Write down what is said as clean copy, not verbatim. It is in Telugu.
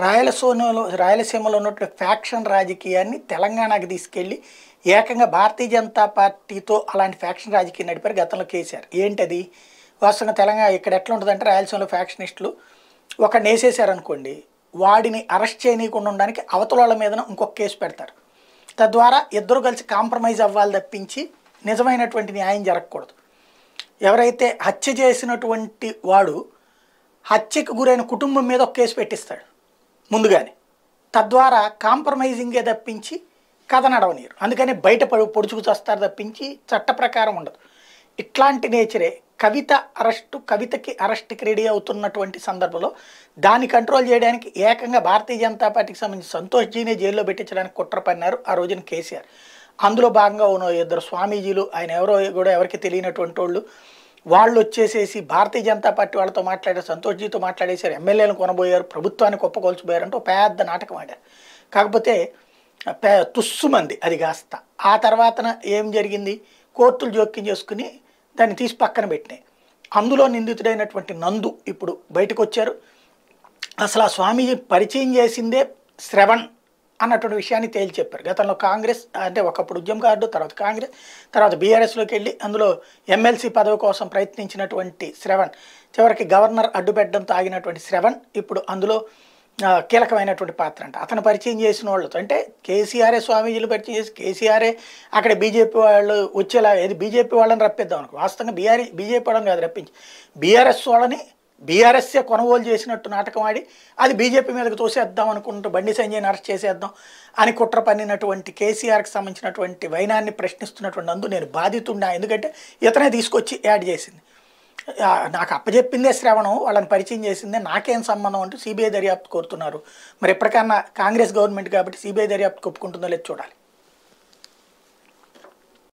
రాయలసీమలో ఉన్నటువంటి ఫ్యాక్షన్ రాజకీయాన్ని తెలంగాణకి తీసుకెళ్ళి ఏకంగా భారతీయ జనతా పార్టీతో అలాంటి ఫ్యాక్షన్ రాజకీయం నడిపారు గతంలో కేసీఆర్. ఏంటది? వాస్తవంగా తెలంగాణ ఇక్కడ ఎట్లా ఉంటుందంటే రాయలసీమలో ఫ్యాక్షనిస్టులు ఒకడిని వేసేసారనుకోండి, వాడిని అరెస్ట్ చేయనీయకుండా ఉండడానికి అవతల వాళ్ళ మీద ఇంకొక కేసు పెడతారు. తద్వారా ఇద్దరు కలిసి కాంప్రమైజ్ అవ్వాలి తప్పించి నిజమైనటువంటి న్యాయం జరగకూడదు. ఎవరైతే హత్య చేసినటువంటి వాడు హత్యకు గురైన కుటుంబం మీద ఒక కేసు పెట్టిస్తాడు ముందుగానే. తద్వారా కాంప్రమైజింగే తప్పించి కథ నడవనీరు. అందుకని బయట పొడుచుకు చేస్తారు తప్పించి చట్ట ప్రకారం ఉండదు. ఇట్లాంటి నేచరే కవితకి అరెస్ట్కి రెడీ అవుతున్నటువంటి సందర్భంలో దాన్ని కంట్రోల్ చేయడానికి ఏకంగా భారతీయ జనతా పార్టీకి సంబంధించి సంతోష్ జీనే జైల్లో పెట్టించడానికి కుట్ర పన్నారు ఆ రోజున కేసీఆర్. అందులో భాగంగా ఉన్న ఇద్దరు స్వామీజీలు, ఆయన ఎవరో కూడా ఎవరికి తెలియనటువంటి వాళ్ళు వచ్చేసేసి భారతీయ జనతా పార్టీ వాళ్ళతో మాట్లాడారు, సంతోష్ జీతో మాట్లాడేశారు, ఎమ్మెల్యేలను కొనబోయారు, ప్రభుత్వాన్ని కుప్పకొల్చిపోయారంటే పెద్ద నాటకం ఆడారు. కాకపోతే తుస్సుమంది అది కాస్త. ఆ తర్వాతన ఏం జరిగింది? కోర్టులు జోక్యం చేసుకుని దాన్ని తీసి పక్కన పెట్టినాయి. అందులో నిందితుడైనటువంటి నందు ఇప్పుడు బయటకు వచ్చారు. అసలు ఆ స్వామీజీ పరిచయం చేసిందే శ్రవణ్ అన్నటువంటి విషయాన్ని తేల్చి చెప్పారు. గతంలో కాంగ్రెస్ అంటే ఒకప్పుడు ఉద్యమకారుడు, తర్వాత కాంగ్రెస్, తర్వాత బీఆర్ఎస్లోకి వెళ్ళి అందులో ఎమ్మెల్సీ పదవి కోసం ప్రయత్నించినటువంటి శ్రవణ్, చివరికి గవర్నర్ అడ్డుపెట్టడంతో ఆగినటువంటి శ్రవణ్ ఇప్పుడు అందులో కీలకమైనటువంటి పాత్ర అంట. అతను పరిచయం చేసిన వాళ్ళతో అంటే కేసీఆరే స్వామీజీలు పరిచయం చేసి కేసీఆరే అక్కడ బీజేపీ వాళ్ళు వచ్చేలా ఏది బీజేపీ వాళ్ళని రప్పిద్దాం అనుకో. వాస్తవంగా బీజేపీ వాళ్ళని కాదు రప్పించి బీఆర్ఎస్ వాళ్ళని బీఆర్ఎస్ఏ కొనుగోలు చేసినట్టు నాటకం ఆడి అది బీజేపీ మీదకి తోసేద్దాం అనుకుంటూ బండి సంజయ్ని అరెస్ట్ చేసేద్దాం అని కుట్ర పన్నినటువంటి కేసీఆర్కి సంబంధించినటువంటి వైనాన్ని ప్రశ్నిస్తున్నటువంటి నందు నేను బాధితున్నా, ఎందుకంటే ఇతనే తీసుకొచ్చి యాడ్ చేసింది, నాకు అప్పచెప్పిందే శ్రవణం, వాళ్ళని పరిచయం చేసిందే, నాకేం సంబంధం అంటూ సిబిఐ దర్యాప్తు కోరుతున్నారు. మరి ఎప్పటికన్నా కాంగ్రెస్ గవర్నమెంట్ కాబట్టి సిబిఐ దర్యాప్తు ఒప్పుకుంటుందో లేదో చూడాలి.